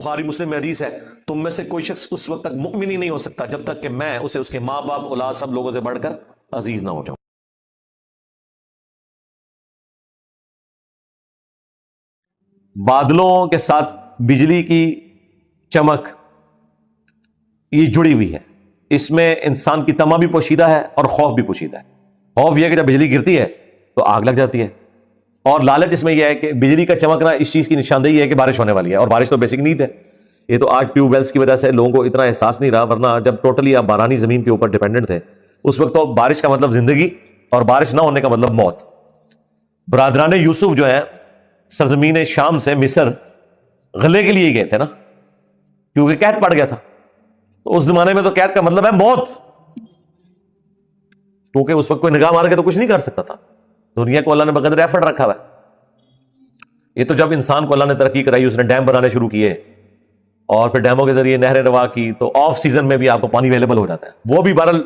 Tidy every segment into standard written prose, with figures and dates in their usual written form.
بخاری مسلم میں حدیث ہے، تم میں سے کوئی شخص اس وقت تک مؤمن ہی نہیں ہو سکتا جب تک کہ میں اسے اس کے ماں باپ اولاد سب لوگوں سے بڑھ کر عزیز نہ ہو جاؤں۔ بادلوں کے ساتھ بجلی کی چمک یہ جڑی ہوئی ہے، اس میں انسان کی طمع بھی پوشیدہ ہے اور خوف بھی پوشیدہ ہے۔ خوف یہ ہے کہ جب بجلی گرتی ہے تو آگ لگ جاتی ہے، اور لالچ اس میں یہ ہے کہ بجلی کا چمکنا اس چیز کی نشاندہی ہے کہ بارش ہونے والی ہے، اور بارش تو بیسک نیڈ ہے۔ یہ تو آج ٹیوب ویلز کی وجہ سے لوگوں کو اتنا احساس نہیں رہا، ورنہ جب ٹوٹلی آپ بارانی زمین کے اوپر ڈیپینڈنٹ تھے اس وقت تو بارش کا مطلب زندگی اور بارش نہ ہونے کا مطلب موت۔ برادران یوسف جو ہیں سرزمین شام سے مصر غلے کے لیے گئے تھے نا، کیونکہ قحط پڑ گیا تھا، تو اس زمانے میں تو قحط کا مطلب ہے موت، کیونکہ اس وقت کوئی نگاہ مار کے تو کچھ نہیں کر سکتا تھا۔ دنیا کو اللہ نے بقدر ایفرٹ رکھا ہوا ہے۔ یہ تو جب انسان کو اللہ نے ترقی کرائی، اس نے ڈیم بنانے شروع کیے اور پھر ڈیموں کے ذریعے نہریں روا کی، تو آف سیزن میں بھی آپ کو پانی اویلیبل ہو جاتا ہے۔ وہ بھی بہرحال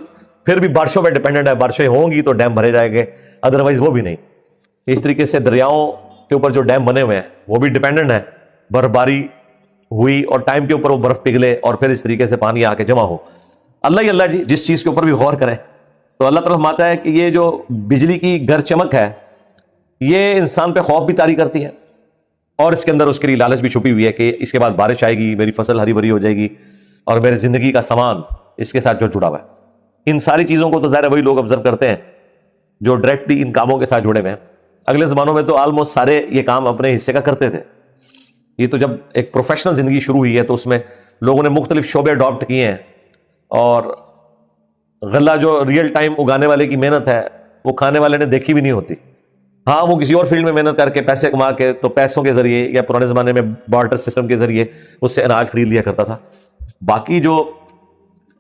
پھر بھی بارشوں پہ ڈیپینڈنٹ ہے، بارشیں ہوں گی تو ڈیم بھرے جائیں گے، ادروائز وہ بھی نہیں۔ اس طریقے سے دریاؤں کے اوپر جو ڈیم بنے ہوئے ہیں وہ بھی ڈیپینڈنٹ ہے، برف باری ہوئی اور ٹائم کے اوپر وہ برف پگھلے اور پھر اس طریقے سے پانی آ کے جمع ہو۔ اللہ ہی اللہ جی جس چیز کے اوپر بھی غور کریں تو اللہ تعالیٰ فرماتا ہے کہ یہ جو بجلی کی گر چمک ہے یہ انسان پہ خوف بھی طاری کرتی ہے، اور اس کے اندر اس کے لیے لالچ بھی چھپی ہوئی ہے کہ اس کے بعد بارش آئے گی، میری فصل ہری بھری ہو جائے گی، اور میرے زندگی کا سامان اس کے ساتھ جو جڑا ہوا ہے۔ ان ساری چیزوں کو تو ظاہر ہے وہی لوگ آبزرو کرتے ہیں جو ڈائریکٹلی ان کاموں کے ساتھ جڑے ہوئے ہیں۔ اگلے زمانوں میں تو آلموسٹ سارے یہ کام اپنے حصے کا کرتے تھے۔ یہ تو جب ایک پروفیشنل زندگی شروع ہوئی ہے تو اس میں لوگوں نے مختلف شعبے اڈاپٹ کیے ہیں، اور غلہ جو ریئل ٹائم اگانے والے کی محنت ہے وہ کھانے والے نے دیکھی بھی نہیں ہوتی۔ ہاں وہ کسی اور فیلڈ میں محنت کر کے پیسے کما کے تو پیسوں کے ذریعے یا پرانے زمانے میں بارٹر سسٹم کے ذریعے اس سے اناج خرید لیا کرتا تھا۔ باقی جو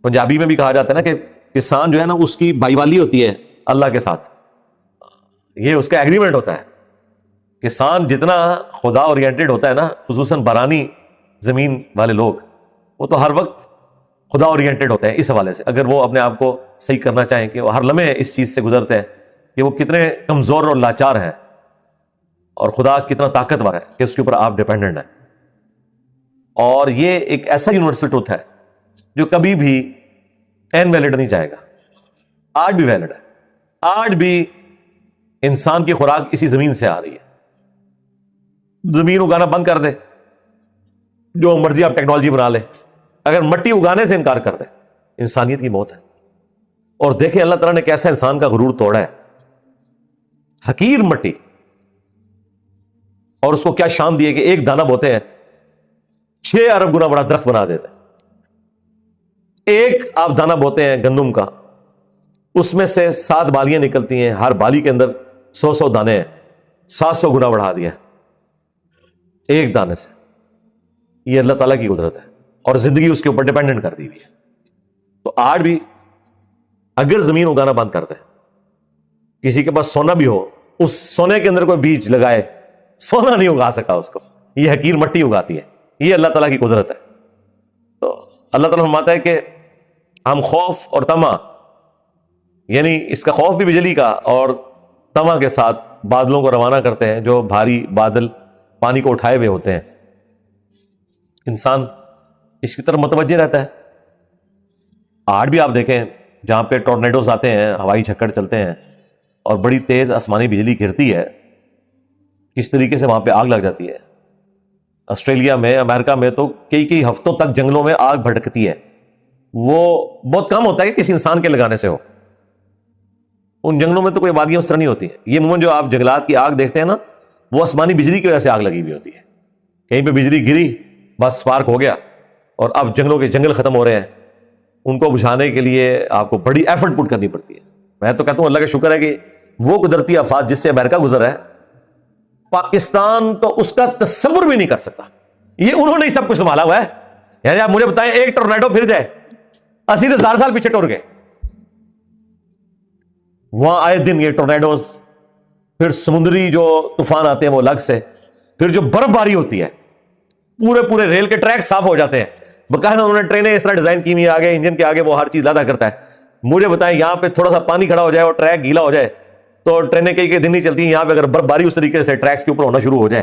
پنجابی میں بھی کہا جاتا ہے نا کہ کسان جو ہے نا اس کی بھائی والی ہوتی ہے اللہ کے ساتھ، یہ اس کا ایگریمنٹ ہوتا ہے۔ کسان جتنا خدا اورینٹڈ ہوتا ہے نا، خصوصاً بارانی زمین والے لوگ، وہ تو ہر وقت خدا اورینٹڈ ہوتے ہیں اس حوالے سے۔ اگر وہ اپنے آپ کو صحیح کرنا چاہیں کہ وہ ہر لمحے اس چیز سے گزرتے ہیں کہ وہ کتنے کمزور اور لاچار ہیں، اور خدا کتنا طاقتور ہے کہ اس کے اوپر آپ ڈیپینڈنٹ ہیں۔ اور یہ ایک ایسا یونیورسل ٹروتھ ہے جو کبھی بھی این ویلڈ نہیں جائے گا، آج بھی ویلڈ ہے۔ آج بھی انسان کی خوراک اسی زمین سے آ رہی ہے۔ زمین اگانا بند کر دے، جو مرضی آپ ٹیکنالوجی بنا لے، اگر مٹی اگانے سے انکار کر دے انسانیت کی موت ہے۔ اور دیکھیں اللہ تعالیٰ نے کیسا انسان کا غرور توڑا ہے، حقیر مٹی، اور اس کو کیا شان دی ہے کہ ایک دانہ بوتے ہیں 6 ارب گنا بڑا درخت بنا دیتے ہیں۔ ایک آپ دانہ بوتے ہیں گندم کا، اس میں سے 7 بالیاں نکلتی ہیں، ہر بالی کے اندر 100 دانے ہیں، 700 گنا بڑھا دیا ایک دانے سے۔ یہ اللہ تعالیٰ کی قدرت ہے، اور زندگی اس کے اوپر ڈیپینڈنٹ کر دی ہوئی ہے۔ تو آج بھی اگر زمین اگانا بند کر دے، کسی کے پاس سونا بھی ہو، اس سونے کے اندر کوئی بیج لگائے، سونا نہیں اگا سکا اس کو، یہ حقیر مٹی اگاتی ہے۔ یہ اللہ تعالیٰ کی قدرت ہے۔ تو اللہ تعالیٰ فرماتا ہے کہ ہم خوف اور طمع، یعنی اس کا خوف بھی بجلی کا اور طمع کے ساتھ بادلوں کو روانہ کرتے ہیں، جو بھاری بادل پانی کو اٹھائے ہوئے ہوتے ہیں۔ انسان اس کی طرف متوجہ رہتا ہے۔ آج بھی آپ دیکھیں جہاں پہ ٹورنیڈوز آتے ہیں، ہوائی جھکڑ چلتے ہیں اور بڑی تیز آسمانی بجلی گرتی ہے، کس طریقے سے وہاں پہ آگ لگ جاتی ہے۔ آسٹریلیا میں، امریکہ میں تو کئی ہفتوں تک جنگلوں میں آگ بھڑکتی ہے۔ وہ بہت کم ہوتا ہے کہ کسی انسان کے لگانے سے ہو، ان جنگلوں میں تو کوئی آبادیاں اس طرح نہیں ہوتی ہیں۔ یہ عموماً جو آپ جنگلات کی آگ دیکھتے ہیں نا، وہ آسمانی بجلی کی وجہ سے آگ لگی ہوئی ہوتی ہے۔ کہیں پہ بجلی گری، بس سپارک ہو گیا، اور اب جنگلوں کے جنگل ختم ہو رہے ہیں۔ ان کو بجھانے کے لیے آپ کو بڑی ایفرٹ پٹ کرنی پڑتی ہے۔ میں تو کہتا ہوں اللہ کا شکر ہے کہ وہ قدرتی آفات جس سے امریکہ گزر ہے، پاکستان تو اس کا تصور بھی نہیں کر سکتا۔ یہ انہوں نے ہی سب کچھ سنبھالا ہوا ہے۔ یعنی آپ مجھے بتائیں ایک ٹورنیڈو پھر جائے، 80,000 سال پیچھے ٹور گئے۔ وہاں آئے دن یہ ٹورنیڈوز، پھر سمندری جو طوفان آتے ہیں وہ الگ سے، پھر جو برف باری ہوتی ہے، پورے ریل کے ٹریک صاف ہو جاتے ہیں۔ باقاعدہ انہوں نے ٹرینیں اس طرح ڈیزائن کی ہوئی، آگے انجن کے آگے وہ ہر چیز لادا کرتا ہے۔ مجھے بتائیں یہاں پہ تھوڑا سا پانی کھڑا ہو جائے اور ٹریک گیلا ہو جائے تو ٹرینیں کئی دن نہیں چلتی ہیں۔ یہاں پہ اگر برف باری اس طریقے سے ٹریکس کے اوپر ہونا شروع ہو جائے،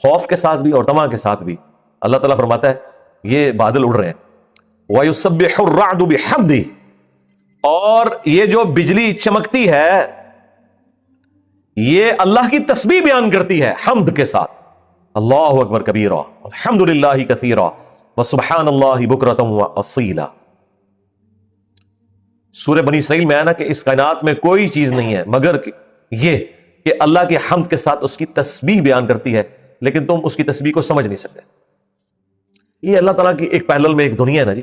خوف کے ساتھ بھی اور طمع کے ساتھ بھی. اللہ تعالیٰ فرماتا ہے یہ بادل اڑ رہے ہیں, وَيُسَبِّحُ الرَّعْدُ بِحَمْدِهِ, اور یہ جو بجلی چمکتی ہے یہ اللہ کی تسبیح بیان کرتی ہے حمد کے ساتھ. اللہ اکبر کبیرا الحمدللہ کثیرا وسبحان اللہ بکرۃ واصیلا. سورہ بنی اسرائیل میں آیا نا کہ اس کائنات میں کوئی چیز نہیں ہے مگر یہ کہ اللہ کے حمد کے ساتھ اس کی تسبیح بیان کرتی ہے, لیکن تم اس کی تسبیح کو سمجھ نہیں سکتے. یہ اللہ تعالیٰ کی ایک پیرلل میں ایک دنیا ہے نا جی,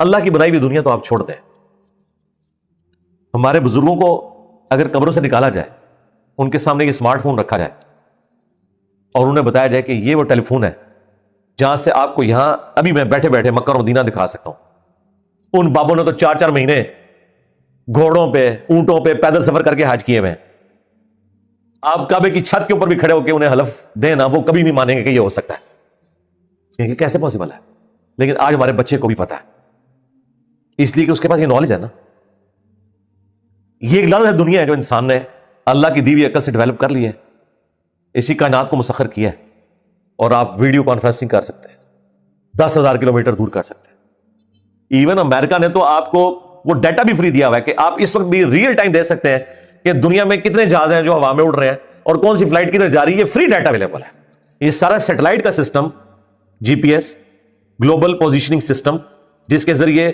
اللہ کی بنائی ہوئی دنیا تو آپ چھوڑ دیں. ہمارے بزرگوں کو اگر قبروں سے نکالا جائے, ان کے سامنے یہ اسمارٹ فون رکھا جائے اور انہیں بتایا جائے کہ یہ وہ ٹیلی فون ہے جہاں سے آپ کو یہاں ابھی میں بیٹھے بیٹھے مکہ اور مدینہ دکھا سکتا ہوں. ان بابوں نے تو 4-4 مہینے گھوڑوں پہ, اونٹوں پہ پیدل سفر کر کے حج کیے ہوئے ہیں. آپ کعبے کی چھت کے اوپر بھی کھڑے ہو کے انہیں حلف دینا, وہ کبھی نہیں مانیں گے کہ یہ ہو سکتا ہے. یہ کیسے پاسبل ہے؟ لیکن آج ہمارے بچے کو بھی پتا ہے, اس لیے کہ اس کے پاس یہ نالج ہے نا. یہ ایک لازم دنیا ہے جو انسان نے اللہ کی دی ہوئی عقل سے ڈیولپ کر لی ہے, اسی کائنات کو مسخر کیا ہے, اور آپ ویڈیو کانفرنسنگ کر سکتے ہیں, 10,000 کلومیٹر دور کر سکتے ہیں. ایون امریکہ نے تو آپ کو وہ ڈیٹا بھی فری دیا ہوا ہے کہ آپ اس وقت بھی ریئل ٹائم دے سکتے ہیں کہ دنیا میں کتنے جہاز ہیں جو ہوا میں اڑ رہے ہیں اور کون سی فلائٹ کدھر جا رہی ہے. یہ فری ڈیٹا اویلیبل ہے. یہ سارا سیٹلائٹ کا system, G P S global positioning system, جس کے ذریعے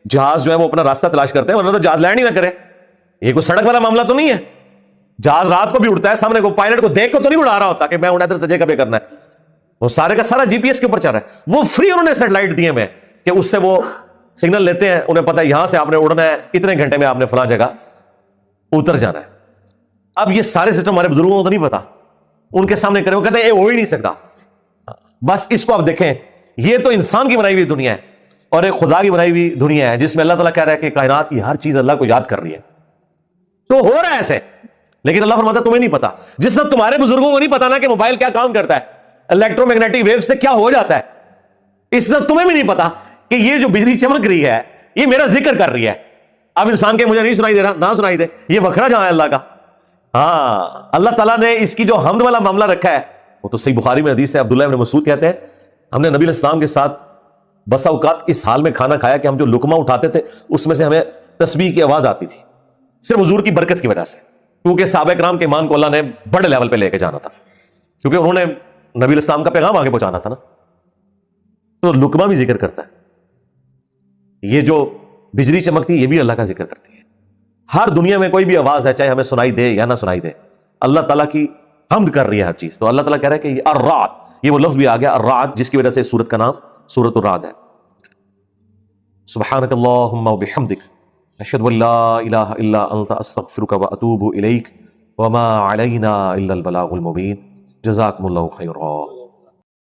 جہاز جو ہے وہ اپنا راستہ تلاش کرتے ہیں, ورنہ تو جہاز لینڈ ہی نہ کرے. یہ کوئی سڑک والا معاملہ تو نہیں ہے. جہاز رات کو بھی اڑتا ہے, سامنے کو پائلٹ کو دیکھ کو تو نہیں اڑا رہا ہوتا کہ میں ادھر سے جگہ پہ کرنا ہے. وہ سارے کا سارا جی پی ایس کے اوپر چل رہا ہے. وہ فری انہوں نے سیٹلائٹ دیے میں کہ اس سے وہ سگنل لیتے ہیں, انہیں پتا ہے یہاں سے آپ نے اڑنا ہے, اتنے گھنٹے میں آپ نے فلاں جگہ اتر جانا ہے. اب یہ سارے سسٹم ہمارے بزرگوں کو تو نہیں پتا, ان کے سامنے کرے وہ کہتے ہیں یہ ہو ہی نہیں سکتا. بس اس کو آپ دیکھیں, یہ تو انسان کی بنائی ہوئی دنیا ہے اور ایک خدا کی بنائی ہوئی دنیا ہے جس میں اللہ تعالیٰ کہہ رہا ہے کہ کائنات کی ہر چیز اللہ کو یاد کر رہی ہے. تو ہو رہا ہے ایسے, لیکن اللہ فرماتا ہے تمہیں نہیں پتا. جس طرح تمہارے بزرگوں کو نہیں پتا نا کہ موبائل کیا کام کرتا ہے, الیکٹرو میگنیٹک ویو سے کیا ہو جاتا ہے, اس طرح تمہیں بھی نہیں پتا کہ یہ جو بجلی چمک رہی ہے یہ میرا ذکر کر رہی ہے. اب انسان کے مجھے نہیں سنائی دے رہا, نہ سنائی دے, یہ وکھرا جہاں ہے اللہ کا. ہاں, اللہ تعالیٰ نے اس کی جو حمد والا معاملہ رکھا ہے وہ تو صحیح بخاری میں حدیث ہے, عبداللہ ابن مسعود کہتے ہیں ہم نے نبی علیہ السلام کے ساتھ بسا اوقات اس حال میں کھانا کھایا کہ ہم جو لقمہ اٹھاتے تھے اس میں سے ہمیں تسبیح کی آواز آتی تھی, صرف حضور کی برکت کی وجہ سے, کیونکہ صحابہ کرام کے ایمان کو اللہ نے بڑے لیول پہ لے کے جانا تھا, کیونکہ انہوں نے نبی علیہ السلام کا پیغام آگے پہنچانا تھا نا. تو لقمہ بھی ذکر کرتا ہے, یہ جو بجلی چمکتی ہے یہ بھی اللہ کا ذکر کرتی ہے. ہر دنیا میں کوئی بھی آواز ہے چاہے ہمیں سنائی دے یا نہ سنائی دے, اللہ تعالیٰ کی حمد کر رہی ہے ہر چیز. تو اللہ تعالیٰ کہہ رہا ہے کہ یہ الرعد, یہ وہ لفظ بھی آ گیا الرعد جس کی وجہ سے سورت کا نام سورۃ الرعد ہے. سبحانک اللہم وبحمدک اشہد ان لا الہ الا انت استغفرک واتوب الیک وما علینا الا البلاغ المبین. جزاکم اللہ خیرا.